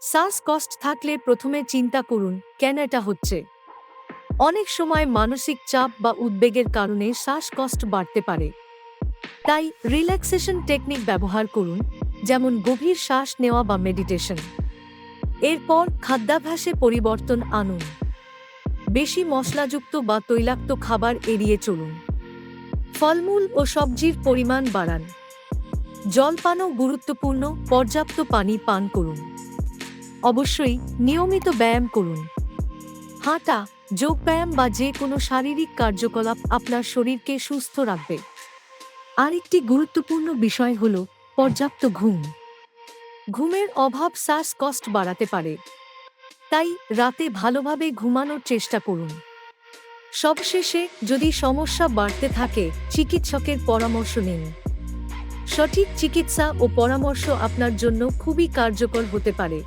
শ্বাসকষ্ট থাকলে প্রথমে চিন্তা করুন কেন এটা হচ্ছে। অনেক সময় মানসিক চাপ বা উদ্বেগের কারণে শ্বাসকষ্ট বাড়তে পারে। তাই রিল্যাক্সেশন টেকনিক ব্যবহার করুন, যেমন গভীর শ্বাস নেওয়া বা মেডিটেশন। এরপর খাদ্যাভ্যাসে পরিবর্তন আনুন। বেশি মশলাযুক্ত বা তৈলাক্ত খাবার এড়িয়ে চলুন। ফলমূল ও সবজির পরিমাণ বাড়ান। জলপানও গুরুত্বপূর্ণ, পর্যাপ্ত পানি পান করুন। অবশ্যই নিয়মিত ব্যায়াম করুন। হাঁটা, যোগব্যায়াম বা যে কোনো শারীরিক কার্যকলাপ আপনার শরীরকে সুস্থ রাখবে। আরেকটি গুরুত্বপূর্ণ বিষয় হল পর্যাপ্ত ঘুম। ঘুমের অভাব শ্বাসকষ্ট বাড়াতে পারে, তাই রাতে ভালোভাবে ঘুমানোর চেষ্টা করুন। সবশেষে, যদি সমস্যা বাড়তে থাকে, চিকিৎসকের পরামর্শ নিন। সঠিক চিকিৎসা ও পরামর্শ আপনার জন্য খুবই কার্যকর হতে পারে।